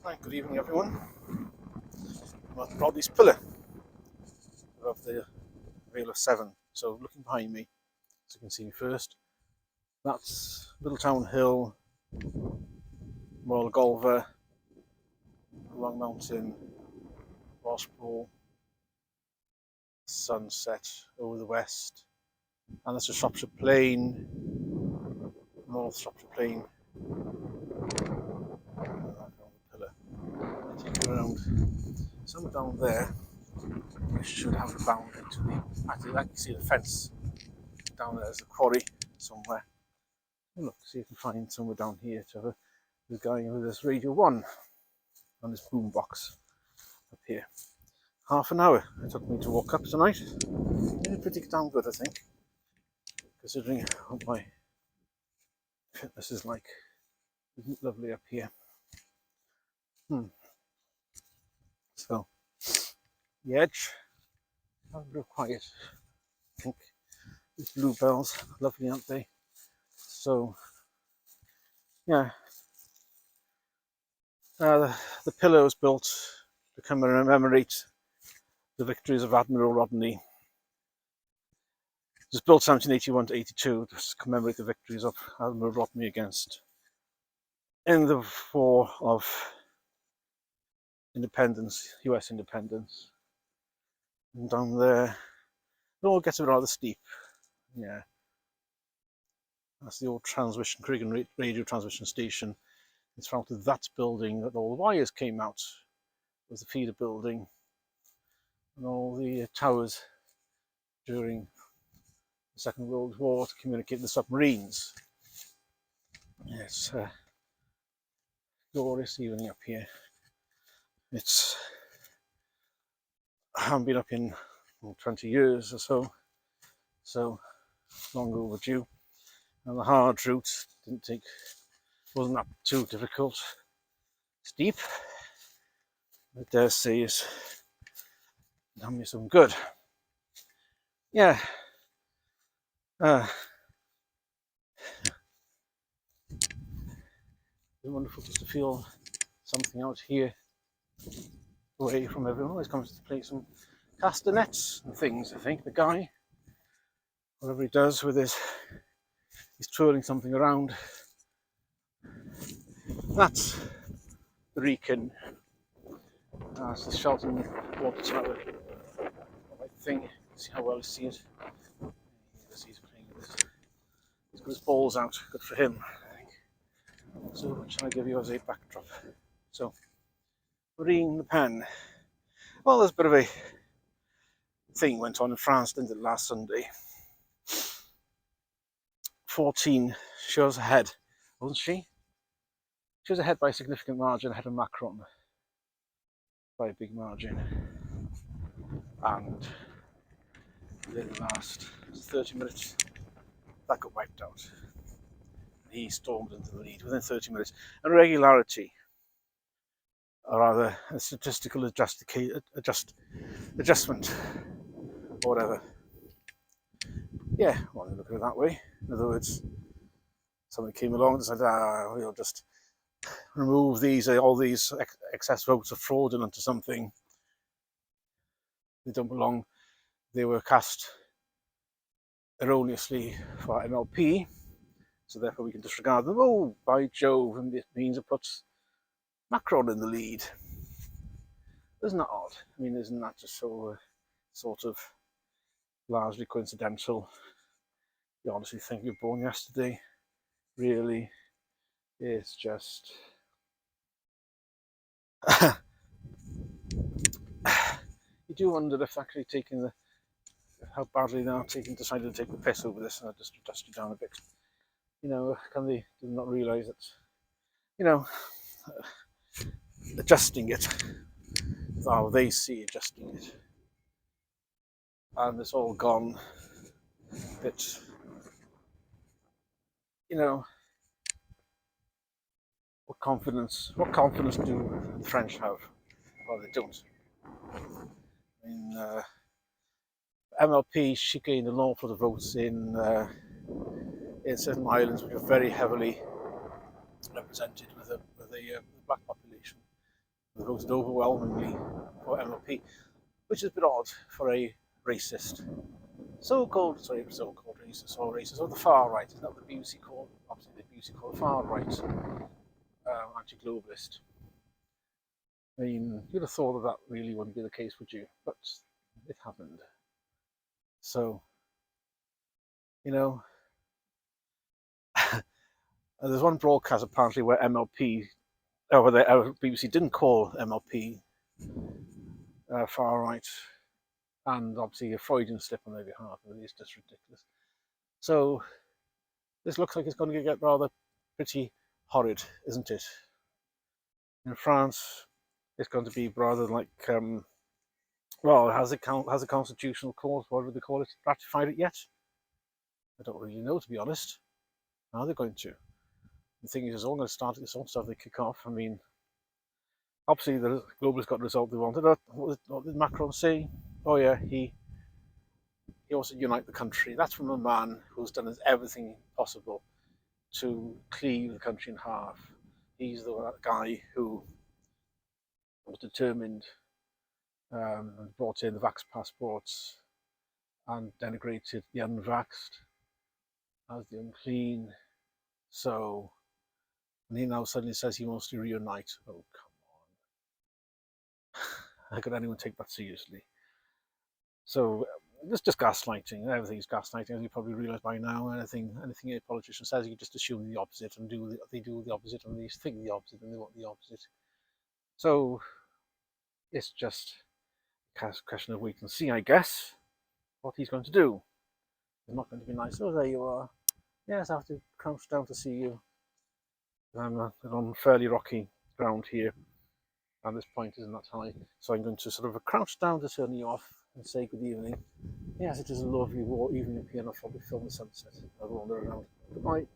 Hi, good evening everyone. I'm at Rodney's pillar of the Vale of Severn. So looking behind me, as you can see first, that's Middletown Hill, Moel Golfer, Long Mountain, Rossborough, sunset over the west, and that's the Shropshire Plain, North Shropshire Plain. Pillar. I take you around somewhere down there. I should have a boundary to the. Actually, I can see the fence down there. There's a quarry somewhere. Look, see if you can find somewhere down here to have the guy with this Radio 1 on this boom box up here. Half an hour it took me to walk up tonight. Did pretty damn good, I think, considering what my fitness is like. Isn't it lovely up here? So, the edge, a bit quiet. I think these bluebells, lovely, aren't they? So, yeah. The pillar was built to commemorate the victories of Admiral Rodney. It was built 1781 to 82 to commemorate the victories of Admiral Rodney in the war of independence, US independence. And down there, it all gets a bit rather steep. Yeah. That's the old Krigan radio transmission station. It's front of that building that all the wires came out. It was the feeder building and all the towers during the Second World War to communicate with the submarines. It's a glorious evening up here. I haven't been up in 20 years or so long overdue. And the hard route wasn't that too difficult. Steep, I dare say, is done me some good. Yeah. It's wonderful just to feel something out here away from everyone. Always comes to play some castanets and things, I think. The guy, whatever he does with he's twirling something around. That's the Wrekin. That's the Shelton water tower. I think, see how well you see it. He's playing with this. He's got his balls out. Good for him, I think. So, what shall I give you as a backdrop? So, Marine Le Pen. Well, there's a bit of a thing went on in France, didn't it, last Sunday? 14, she was ahead, wasn't she? She was ahead by a significant margin, ahead of Macron. By a big margin. And in the last 30 minutes, that got wiped out. He stormed into the lead within 30 minutes. An irregularity, or rather a statistical adjustment, or whatever. Yeah, well, you look at it that way. In other words, somebody came along and said, we'll just remove all these excess votes are fraudulent or something. They don't belong. They were cast erroneously for MLP, so therefore we can disregard them. Oh, by Jove, and it means it puts Macron in the lead. Isn't that odd? I mean, isn't that just so sort of largely coincidental? You honestly think you were born yesterday? Really? It's just... You do wonder if actually how badly they are decided to take the piss over this, and I'll just dust you down a bit. You know, can they not realise that, you know, adjusting it, how they see adjusting it, and it's all gone a bit, you know, what confidence do the French have? Well, they don't. I mean, MLP, she gained an awful lot of votes in certain islands which are very heavily represented with the black population. They voted overwhelmingly for MLP, which is a bit odd for a racist. So-called racist or racist, or the far right, isn't that what the BBC called? Obviously the BBC called far right, anti-globalist. I mean, you'd have thought that really wouldn't be the case, would you? But it happened. So, you know, there's one broadcast apparently where MLP, where the BBC didn't call MLP far right, and obviously a Freudian slip on their behalf. It's just ridiculous. So this looks like it's going to get rather pretty horrid, isn't it? In France, it's going to be rather like, well, has the Constitutional Court, what would they call it, ratified it yet? I don't really know, to be honest. How they're going to. The thing is, it's all going to start, it's all stuff they kick off. I mean, obviously the globalists got the result they wanted. What did Macron say? Oh yeah, he also unite the country. That's from a man who's done everything possible to cleave the country in half. He's the guy who was determined and brought in the vax passports and denigrated the unvaxxed as the unclean. So, and he now suddenly says he wants to reunite. Oh, come on. How could anyone take that seriously? So, it's just gaslighting. Everything's gaslighting, as you probably realise by now. Anything a politician says, you just assume the opposite and they do the opposite, and they think the opposite and they want the opposite. So, it's just a question of wait and see, I guess, what he's going to do. It's not going to be nice. Oh, there you are. Yes, I have to crouch down to see you. I'm on fairly rocky ground here, and this point isn't that high. So I'm going to sort of crouch down to turn you off and say good evening. Yes, it is a lovely evening up here, and I'll probably film the sunset. I'll wander around. Goodbye.